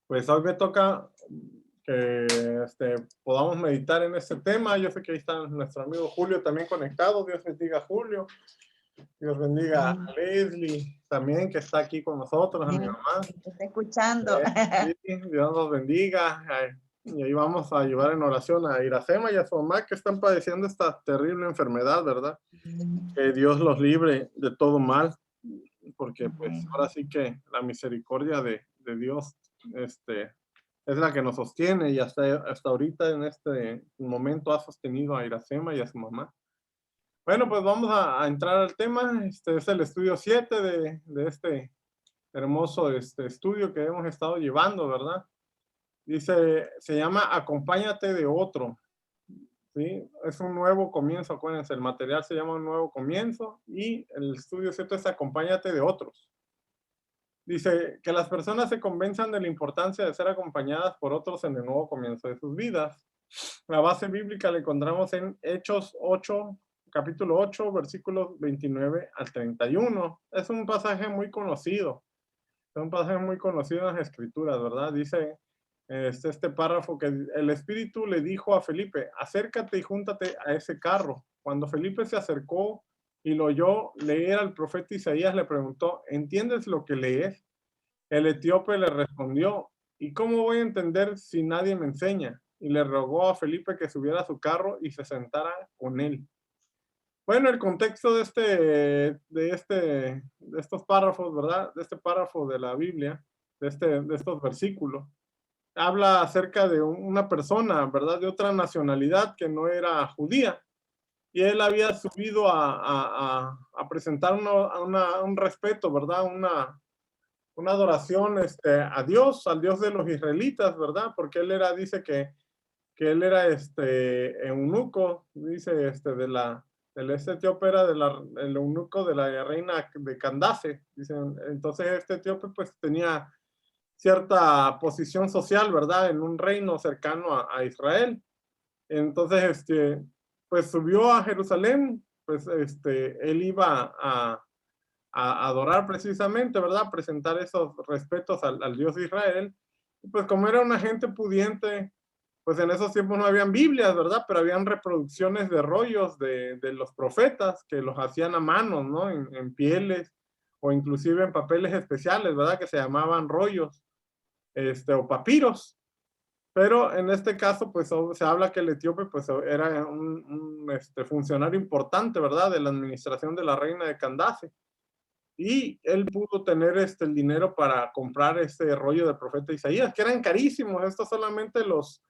Pues hoy me toca que podamos meditar en este tema. Yo sé que ahí está nuestro amigo Julio también conectado. Dios bendiga a Julio. Dios bendiga a Leslie también, que está aquí con nosotros, a mi mamá. Te está escuchando. Sí, Dios nos bendiga. Y ahí vamos a ayudar en oración a Iracema y a su mamá, que están padeciendo esta terrible enfermedad, ¿verdad? Que Dios los libre de todo mal, porque pues ahora sí que la misericordia de Dios es la que nos sostiene, y hasta ahorita en este momento ha sostenido a Iracema y a su mamá. Bueno, pues vamos a entrar al tema. Este es el estudio 7 de este hermoso estudio que hemos estado llevando, ¿verdad? Dice, se llama Acompáñate de otro. ¿Sí? Es un nuevo comienzo, acuérdense, el material se llama un nuevo comienzo y el estudio 7 es Acompáñate de otros. Dice que las personas se convenzan de la importancia de ser acompañadas por otros en el nuevo comienzo de sus vidas. La base bíblica la encontramos en Hechos 8, capítulo 8, versículos 29 al 31. Es un pasaje muy conocido. Es un pasaje muy conocido en las Escrituras, ¿verdad? Dice este párrafo que el Espíritu le dijo a Felipe, acércate y júntate a ese carro. Cuando Felipe se acercó y lo oyó leer al profeta Isaías, le preguntó, ¿entiendes lo que lees? El etíope le respondió, ¿y cómo voy a entender si nadie me enseña? Y le rogó a Felipe que subiera a su carro y se sentara con él. Bueno, el contexto de estos párrafos, ¿verdad? De este párrafo de la Biblia, de estos versículos, habla acerca de una persona, ¿verdad? De otra nacionalidad que no era judía. Y él había subido a presentar un respeto, ¿verdad? Una adoración a Dios, al Dios de los israelitas, ¿verdad? Porque él era, dice que él era eunuco, dice del etíope era el eunuco de la reina de Candace, dicen. Entonces este etíope pues tenía cierta posición social, ¿verdad? En un reino cercano a Israel. Entonces, pues subió a Jerusalén, pues él iba a adorar precisamente, ¿verdad? Presentar esos respetos al Dios de Israel. Y pues como era una gente pudiente, pues en esos tiempos no habían Biblias, ¿verdad? Pero habían reproducciones de rollos de los profetas que los hacían a mano, ¿no? En pieles o inclusive en papeles especiales, ¿verdad? Que se llamaban rollos, o papiros. Pero en este caso, pues se habla que el etíope, pues era un funcionario importante, ¿verdad? De la administración de la reina de Candace. Y él pudo tener el dinero para comprar este rollo del profeta Isaías, que eran carísimos. Esto solamente los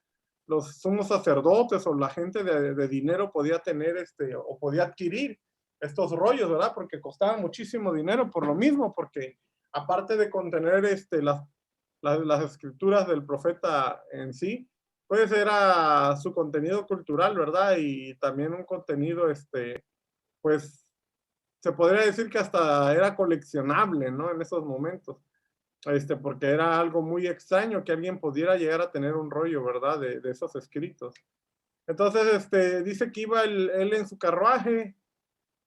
sumos sacerdotes o la gente de dinero podía tener o podía adquirir estos rollos, ¿verdad? Porque costaban muchísimo dinero por lo mismo, porque aparte de contener las escrituras del profeta en sí, pues era su contenido cultural, ¿verdad? Y también un contenido, pues se podría decir que hasta era coleccionable, ¿no? En esos momentos, porque era algo muy extraño que alguien pudiera llegar a tener un rollo, ¿verdad? De esos escritos. Entonces, dice que iba él en su carruaje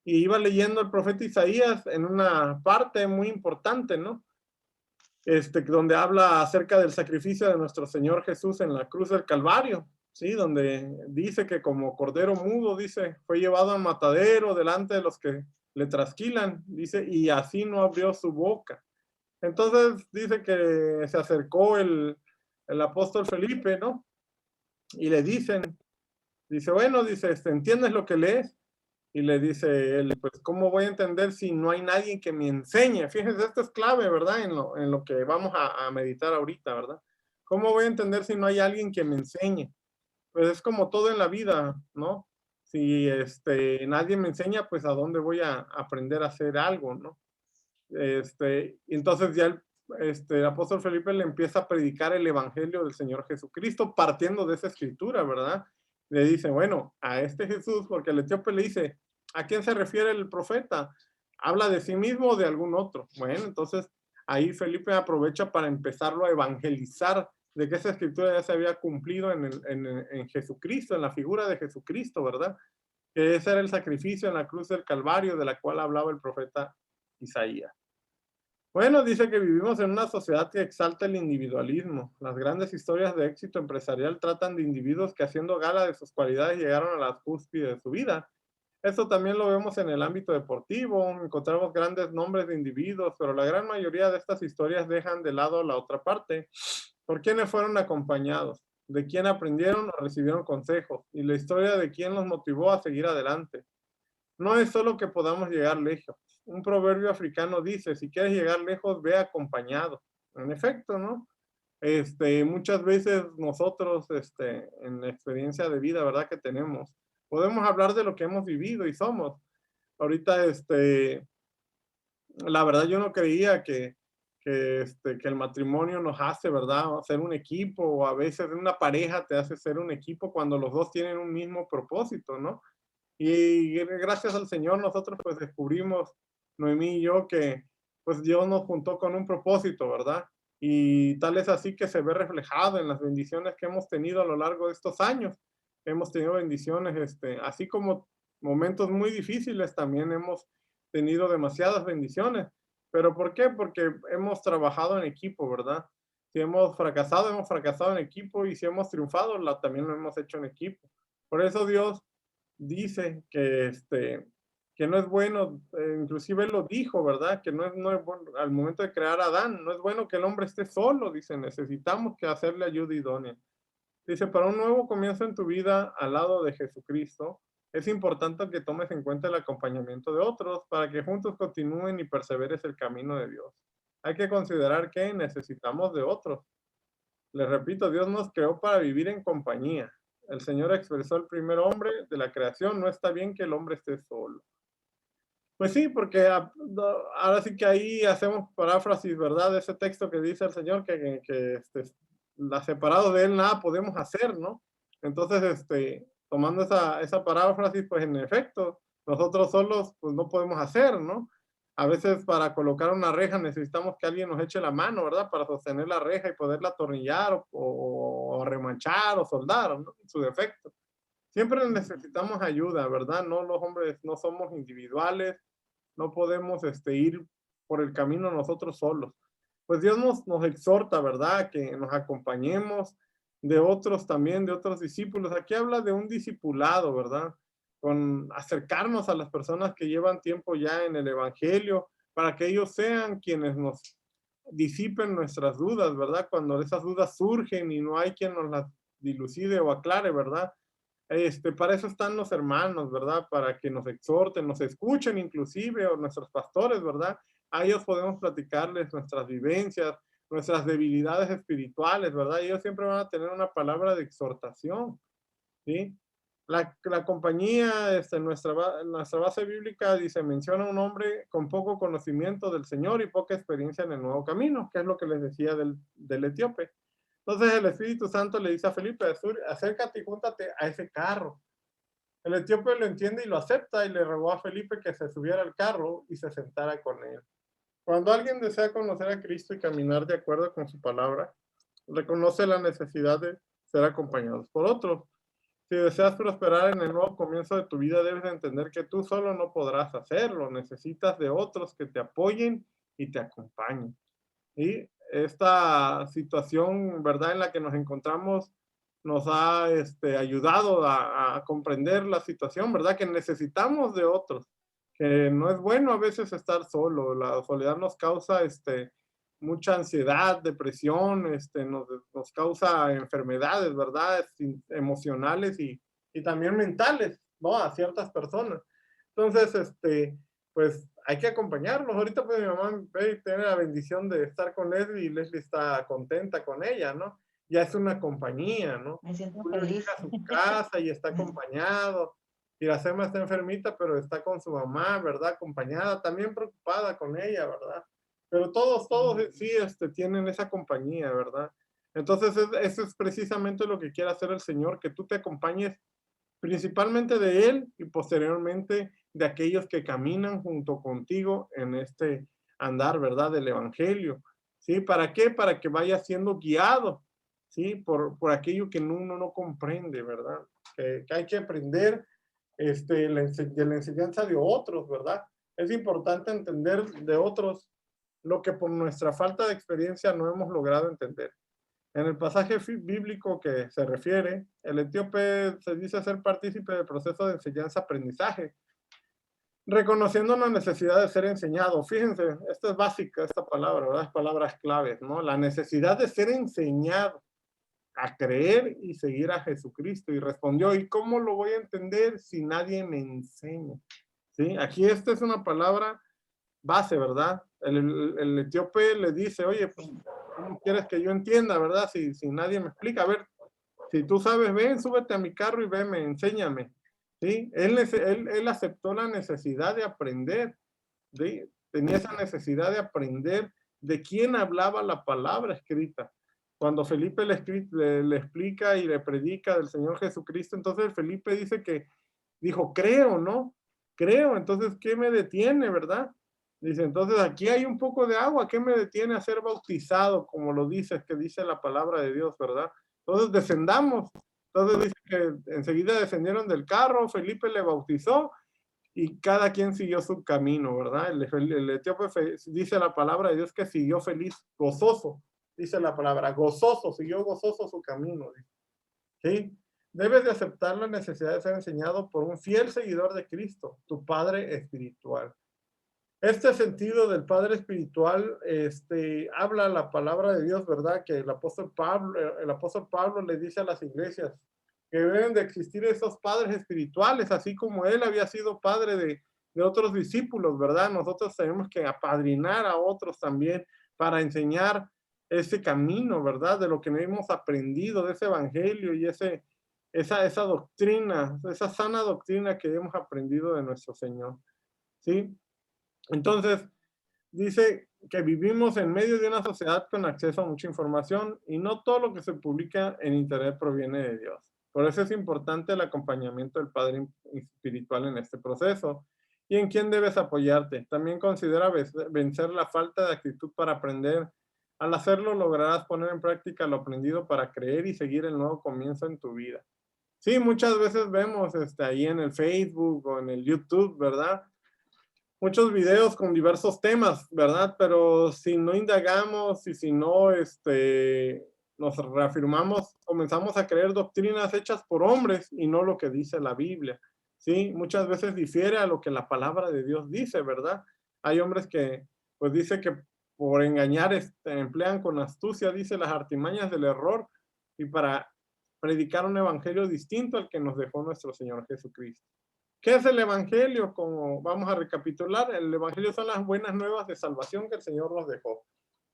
y iba leyendo el profeta Isaías en una parte muy importante, ¿no? Donde habla acerca del sacrificio de nuestro Señor Jesús en la cruz del Calvario, ¿sí? Donde dice que como cordero mudo, dice, fue llevado al matadero delante de los que le trasquilan, dice, y así no abrió su boca. Entonces dice que se acercó el apóstol Felipe, ¿no? Y le dice, bueno, dice, ¿entiendes lo que lees? Y le dice él, pues, ¿cómo voy a entender si no hay nadie que me enseñe? Fíjense, esto es clave, ¿verdad? En lo que vamos a meditar ahorita, ¿verdad? ¿Cómo voy a entender si no hay alguien que me enseñe? Pues es como todo en la vida, ¿no? Si nadie me enseña, pues, ¿a dónde voy a aprender a hacer algo, ¿no? Entonces ya el apóstol Felipe le empieza a predicar el evangelio del Señor Jesucristo partiendo de esa escritura, ¿verdad? Le dice, bueno, a este Jesús, porque el etíope le dice, ¿a quién se refiere el profeta? ¿Habla de sí mismo o de algún otro? Bueno, entonces ahí Felipe aprovecha para empezarlo a evangelizar de que esa escritura ya se había cumplido en Jesucristo, en la figura de Jesucristo, ¿verdad? Que ese era el sacrificio en la cruz del Calvario de la cual hablaba el profeta Isaías. Bueno, dice que vivimos en una sociedad que exalta el individualismo. Las grandes historias de éxito empresarial tratan de individuos que haciendo gala de sus cualidades llegaron a la cúspide de su vida. Eso también lo vemos en el ámbito deportivo, encontramos grandes nombres de individuos, pero la gran mayoría de estas historias dejan de lado la otra parte. ¿Por quiénes fueron acompañados? ¿De quién aprendieron o recibieron consejos? Y la historia de quién los motivó a seguir adelante. No es solo que podamos llegar lejos. Un proverbio africano dice, si quieres llegar lejos, ve acompañado. En efecto, ¿no? Muchas veces nosotros, en la experiencia de vida, ¿verdad? Que tenemos, podemos hablar de lo que hemos vivido y somos. Ahorita, la verdad yo no creía que el matrimonio nos hace, ¿verdad? Ser un equipo, o a veces una pareja te hace ser un equipo cuando los dos tienen un mismo propósito, ¿no? Y gracias al Señor nosotros pues descubrimos, Noemí y yo, que pues Dios nos juntó con un propósito, ¿verdad? Y tal es así que se ve reflejado en las bendiciones que hemos tenido a lo largo de estos años. Hemos tenido bendiciones, así como momentos muy difíciles, también hemos tenido demasiadas bendiciones. ¿Pero por qué? Porque hemos trabajado en equipo, ¿verdad? Si hemos fracasado en equipo, y si hemos triunfado, también lo hemos hecho en equipo. Por eso Dios dice que no es bueno, inclusive él lo dijo, ¿verdad? Que no es bueno, al momento de crear a Adán, no es bueno que el hombre esté solo, dice, necesitamos que hacerle ayuda idónea. Dice, para un nuevo comienzo en tu vida al lado de Jesucristo, es importante que tomes en cuenta el acompañamiento de otros para que juntos continúen y perseveres el camino de Dios. Hay que considerar que necesitamos de otros. Les repito, Dios nos creó para vivir en compañía. El Señor expresó el primer hombre de la creación, no está bien que el hombre esté solo. Pues sí, porque ahora sí que ahí hacemos paráfrasis, ¿verdad? De ese texto que dice el Señor que la separado de Él nada podemos hacer, ¿no? Entonces, tomando esa paráfrasis, pues en efecto, nosotros solos pues no podemos hacer, ¿no? A veces para colocar una reja necesitamos que alguien nos eche la mano, ¿verdad? Para sostener la reja y poderla atornillar o remanchar o soldar, ¿no? En su defecto. Siempre necesitamos ayuda, ¿verdad? No, los hombres no somos individuales, no podemos ir por el camino nosotros solos. Pues Dios nos exhorta, ¿verdad? Que nos acompañemos de otros también, de otros discípulos. Aquí habla de un discipulado, ¿verdad? Con acercarnos a las personas que llevan tiempo ya en el Evangelio, para que ellos sean quienes nos disipen nuestras dudas, ¿verdad? Cuando esas dudas surgen y no hay quien nos las dilucide o aclare, ¿verdad? Para eso están los hermanos, ¿verdad? Para que nos exhorten, nos escuchen inclusive, o nuestros pastores, ¿verdad? A ellos podemos platicarles nuestras vivencias, nuestras debilidades espirituales, ¿verdad? Ellos siempre van a tener una palabra de exhortación, ¿sí? La compañía, nuestra base bíblica dice, menciona un hombre con poco conocimiento del Señor y poca experiencia en el nuevo camino, que es lo que les decía del etíope. Entonces el Espíritu Santo le dice a Felipe, acércate y júntate a ese carro. El etíope lo entiende y lo acepta, y le rogó a Felipe que se subiera al carro y se sentara con él. Cuando alguien desea conocer a Cristo y caminar de acuerdo con su palabra, reconoce la necesidad de ser acompañados por otros. Si deseas prosperar en el nuevo comienzo de tu vida, debes entender que tú solo no podrás hacerlo. Necesitas de otros que te apoyen y te acompañen. Y esta situación, ¿verdad?, en la que nos encontramos, nos ha ayudado a comprender la situación, ¿verdad? Que necesitamos de otros, que no es bueno a veces estar solo. La soledad nos causa mucha ansiedad, depresión, nos causa enfermedades, ¿verdad? Emocionales y también mentales, ¿no? A ciertas personas. Entonces, pues hay que acompañarlos. Ahorita pues mi mamá tiene la bendición de estar con Leslie, y Leslie está contenta con ella, ¿no? Ya es una compañía, ¿no? Me siento Uno feliz. llega a su casa y está acompañado. Iracema está enfermita, pero está con su mamá, ¿verdad? Acompañada, también preocupada con ella, ¿verdad? Pero todos sí tienen esa compañía, ¿verdad? Entonces, eso es precisamente lo que quiere hacer el Señor, que tú te acompañes principalmente de Él y posteriormente de aquellos que caminan junto contigo en este andar, ¿verdad? Del Evangelio. ¿Sí? ¿Para qué? Para que vaya siendo guiado, ¿sí? Por aquello que uno no comprende, ¿verdad? Que hay que aprender de la enseñanza de otros, ¿verdad? Es importante entender de otros lo que por nuestra falta de experiencia no hemos logrado entender. En el pasaje bíblico que se refiere, el etíope se dice ser partícipe del proceso de enseñanza-aprendizaje, reconociendo la necesidad de ser enseñado. Fíjense, esta es básica, esta palabra, ¿verdad? Palabras claves, ¿no? La necesidad de ser enseñado a creer y seguir a Jesucristo. Y respondió, ¿y cómo lo voy a entender si nadie me enseña? ¿Sí? Aquí esta es una palabra base, ¿verdad? El etíope le dice, oye, pues, ¿cómo quieres que yo entienda, verdad? Si nadie me explica. A ver, si tú sabes, ven, súbete a mi carro y veme, enséñame. ¿Sí? Él aceptó la necesidad de aprender. ¿Sí? Tenía esa necesidad de aprender de quién hablaba la palabra escrita. Cuando Felipe le explica y le predica del Señor Jesucristo, entonces Felipe dice que dijo, creo, ¿no? Creo, entonces, ¿qué me detiene, verdad? Dice, entonces aquí hay un poco de agua, ¿qué me detiene a ser bautizado? Como lo dices, que dice la palabra de Dios, ¿verdad? Entonces descendamos. Entonces dice que enseguida descendieron del carro, Felipe le bautizó y cada quien siguió su camino, ¿verdad? El etíope dice la palabra de Dios que siguió feliz, gozoso, dice la palabra, gozoso, siguió gozoso su camino, ¿sí? Debes de aceptar la necesidad de ser enseñado por un fiel seguidor de Cristo, tu Padre espiritual. Este sentido del Padre espiritual, habla la palabra de Dios, ¿verdad? Que el apóstol Pablo le dice a las iglesias que deben de existir esos padres espirituales, así como él había sido padre de otros discípulos, ¿verdad? Nosotros tenemos que apadrinar a otros también para enseñar ese camino, ¿verdad? De lo que hemos aprendido, de ese evangelio y esa doctrina, esa sana doctrina que hemos aprendido de nuestro Señor, ¿sí? Entonces, dice que vivimos en medio de una sociedad con acceso a mucha información y no todo lo que se publica en Internet proviene de Dios. Por eso es importante el acompañamiento del Padre espiritual en este proceso. ¿Y en quién debes apoyarte? También considera vencer la falta de actitud para aprender. Al hacerlo lograrás poner en práctica lo aprendido para creer y seguir el nuevo comienzo en tu vida. Sí, muchas veces vemos ahí en el Facebook o en el YouTube, ¿verdad? Muchos videos con diversos temas, ¿verdad? Pero si no indagamos y si no nos reafirmamos, comenzamos a creer doctrinas hechas por hombres y no lo que dice la Biblia, ¿sí? Muchas veces difiere a lo que la palabra de Dios dice, ¿verdad? Hay hombres que, pues dice que por engañar emplean con astucia, dice, las artimañas del error y para predicar un evangelio distinto al que nos dejó nuestro Señor Jesucristo. ¿Qué es el Evangelio? Como vamos a recapitular, el Evangelio son las buenas nuevas de salvación que el Señor nos dejó.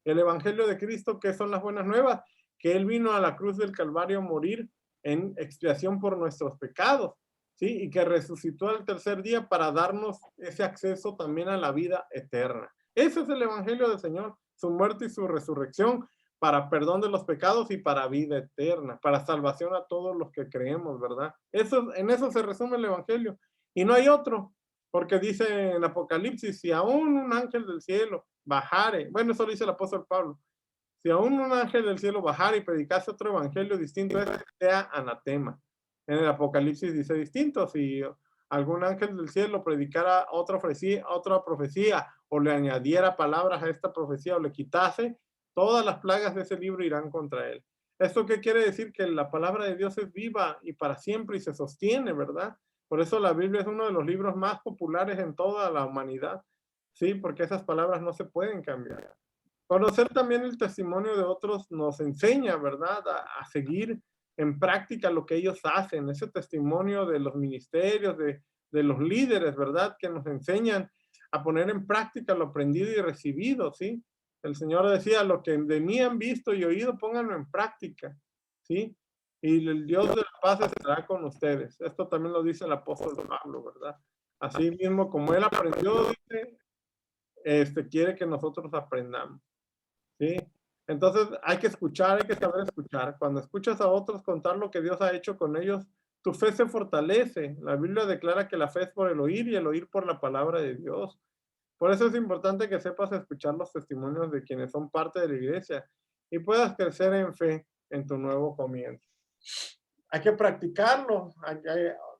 El Evangelio de Cristo, ¿qué son las buenas nuevas? Que Él vino a la cruz del Calvario a morir en expiación por nuestros pecados, ¿sí? Y que resucitó al tercer día para darnos ese acceso también a la vida eterna. Ese es el Evangelio del Señor, su muerte y su resurrección para perdón de los pecados y para vida eterna, para salvación a todos los que creemos, ¿verdad? En eso se resume el Evangelio. Y no hay otro, porque dice en Apocalipsis, si aún un ángel del cielo bajare, bueno, eso lo dice el apóstol Pablo, si aún un ángel del cielo bajare y predicase otro evangelio distinto, ese sea anatema. En el Apocalipsis dice distinto, si algún ángel del cielo predicara otra profecía o le añadiera palabras a esta profecía o le quitase, todas las plagas de ese libro irán contra él. ¿Esto qué quiere decir? Que la palabra de Dios es viva y para siempre y se sostiene, ¿verdad? Por eso la Biblia es uno de los libros más populares en toda la humanidad, ¿sí? Porque esas palabras no se pueden cambiar. Conocer también el testimonio de otros nos enseña, ¿verdad? A seguir en práctica lo que ellos hacen, ese testimonio de los ministerios, de los líderes, ¿verdad? Que nos enseñan a poner en práctica lo aprendido y recibido, ¿sí? El Señor decía, lo que de mí han visto y oído, pónganlo en práctica, ¿sí? Y el Dios de la paz estará con ustedes. Esto también lo dice el apóstol Pablo, ¿verdad? Así mismo como él aprendió, dice, quiere que nosotros aprendamos, ¿sí? Entonces hay que escuchar, hay que saber escuchar. Cuando escuchas a otros contar lo que Dios ha hecho con ellos, tu fe se fortalece. La Biblia declara que la fe es por el oír y el oír por la palabra de Dios. Por eso es importante que sepas escuchar los testimonios de quienes son parte de la iglesia y puedas crecer en fe en tu nuevo comienzo. Hay que practicarlo,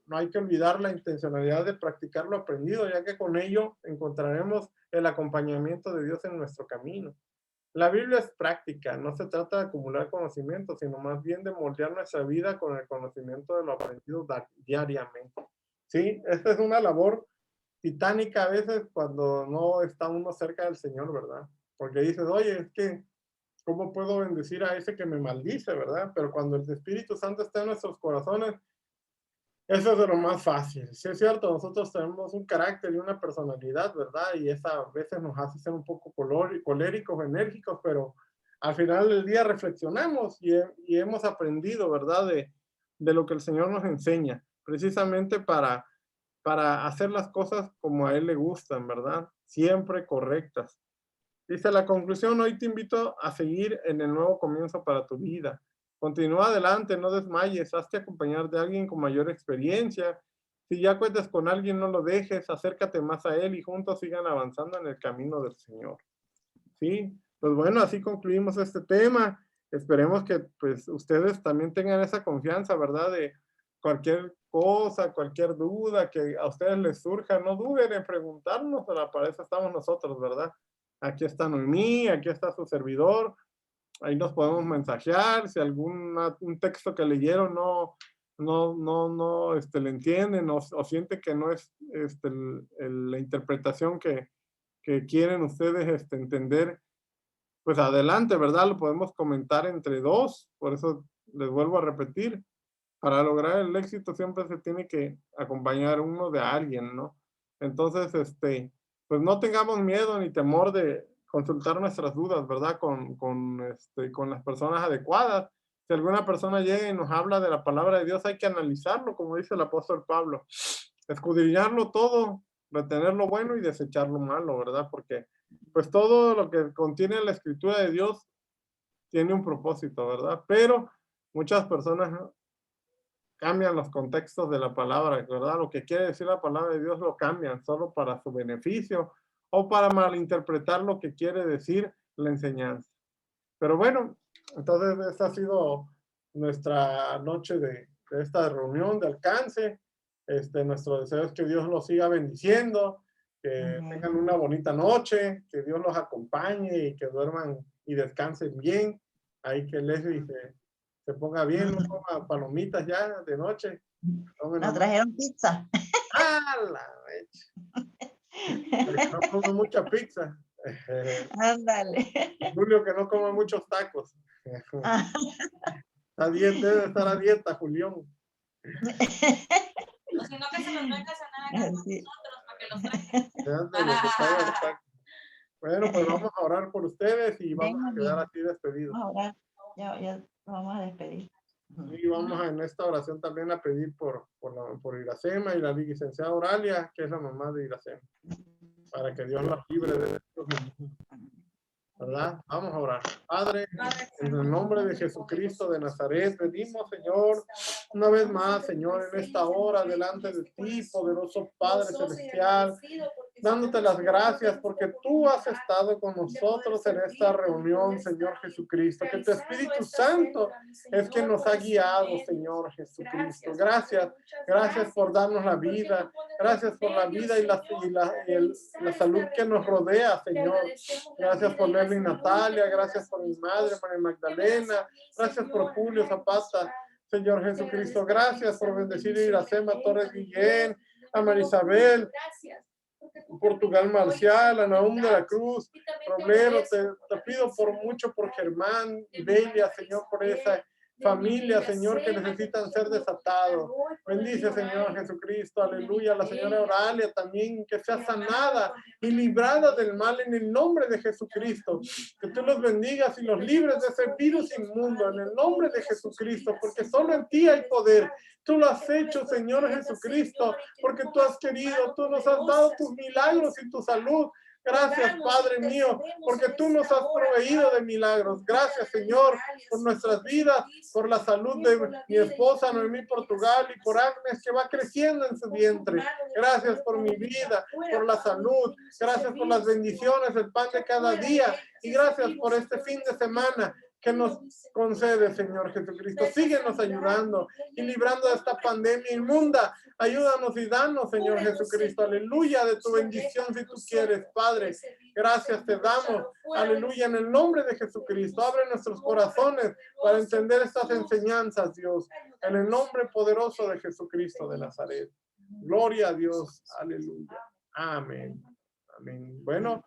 no hay que olvidar la intencionalidad de practicar lo aprendido, ya que con ello encontraremos el acompañamiento de Dios en nuestro camino. La Biblia es práctica, no se trata de acumular conocimiento, sino más bien de moldear nuestra vida con el conocimiento de lo aprendido diariamente. ¿Sí? Esta es una labor titánica a veces cuando no está uno cerca del Señor, ¿verdad? Porque dices, oye, es que, ¿cómo puedo bendecir a ese que me maldice, verdad? Pero cuando el Espíritu Santo está en nuestros corazones, eso es de lo más fácil. Sí, es cierto, nosotros tenemos un carácter y una personalidad, ¿verdad? Y esa a veces nos hace ser un poco coléricos, enérgicos, pero al final del día reflexionamos y hemos aprendido, ¿verdad? De lo que el Señor nos enseña, precisamente para hacer las cosas como a Él le gustan, ¿verdad? Siempre correctas. Dice la conclusión, hoy te invito a seguir en el nuevo comienzo para tu vida. Continúa adelante, no desmayes, hazte acompañar de alguien con mayor experiencia. Si ya cuentas con alguien, no lo dejes, acércate más a él y juntos sigan avanzando en el camino del Señor. Sí, pues bueno, así concluimos este tema. Esperemos que pues ustedes también tengan esa confianza, ¿verdad? De cualquier cosa, cualquier duda que a ustedes les surja, no duden en preguntarnos, para eso estamos nosotros, ¿verdad? Aquí está Noemí, aquí está su servidor, ahí nos podemos mensajear, si un texto que leyeron no le entienden o siente que no es la interpretación que quieren ustedes entender, pues adelante, ¿verdad? Lo podemos comentar entre dos, por eso les vuelvo a repetir, para lograr el éxito siempre se tiene que acompañar uno de alguien, ¿no? Entonces, pues no tengamos miedo ni temor de consultar nuestras dudas, ¿verdad? Con las personas adecuadas. Si alguna persona llega y nos habla de la palabra de Dios, hay que analizarlo, como dice el apóstol Pablo, escudriñarlo todo, retener lo bueno y desechar lo malo, ¿verdad? Porque pues todo lo que contiene la escritura de Dios tiene un propósito, ¿verdad? Pero muchas personas cambian los contextos de la palabra, ¿verdad? Lo que quiere decir la palabra de Dios lo cambian solo para su beneficio o para malinterpretar lo que quiere decir la enseñanza. Pero bueno, entonces esta ha sido nuestra noche de esta reunión de alcance. Nuestro deseo es que Dios los siga bendiciendo, que tengan una bonita noche, que Dios los acompañe y que duerman y descansen bien. Ahí que Leslie se ponga bien, no coma palomitas ya de noche. Nos trajeron pizza. ¡Ah, la mecha! No come mucha pizza. Ándale. Julio que no come muchos tacos. Debe estar a dieta, Julián. Sino que se los venga a cenar acá con nosotros para que los traigan. Bueno, pues vamos a orar por ustedes y vamos a quedar así despedidos. Ahora ya vamos a despedir. Y vamos en esta oración también a pedir por Iracema y la licenciada Oralia, que es la mamá de Iracema, para que Dios la libre de estos niños. ¿Verdad? Vamos a orar. Padre, en el nombre de Jesucristo de Nazaret, pedimos, Señor, una vez más, Señor, en esta hora, delante de ti, poderoso Padre Celestial, dándote las gracias porque tú has estado con nosotros en esta reunión, Señor Jesucristo, que tu Espíritu Santo es quien nos ha guiado, Señor Jesucristo. Gracias por darnos la vida, gracias por la vida y la salud que nos rodea, Señor. Gracias por Leslie y Natalia, gracias por mi madre, María Magdalena, gracias por Julio Zapata, Señor Jesucristo, gracias por bendecir a Iracema Torres Guillén, a Marisabel, Portugal Marcial, a Naum de la Cruz, Romero, te pido por mucho por Germán y Belia, Señor, por esa familia, Señor, que necesitan ser desatados. Bendice, Señor Jesucristo, aleluya, la señora Oralia también, que sea sanada y librada del mal en el nombre de Jesucristo. Que tú los bendigas y los libres de ese virus inmundo en el nombre de Jesucristo, porque solo en ti hay poder. Tú lo has hecho, Señor Jesucristo, porque tú has querido, tú nos has dado tus milagros y tu salud. Gracias, Padre mío, porque tú nos has proveído de milagros. Gracias, Señor, por nuestras vidas, por la salud de mi esposa Noemí Portugal y por Agnes, que va creciendo en su vientre. Gracias por mi vida, por la salud. Gracias por las bendiciones, el pan de cada día. Y gracias por este fin de semana. que nos concede, Señor Jesucristo. Síguenos ayudando y librando de esta pandemia inmunda. Ayúdanos y danos, Señor Jesucristo. Aleluya, de tu bendición si tú quieres, Padre. Gracias te damos. Aleluya, en el nombre de Jesucristo. Abre nuestros corazones para entender estas enseñanzas, Dios. En el nombre poderoso de Jesucristo de Nazaret. Gloria a Dios. Aleluya. Amén. Amén. Bueno,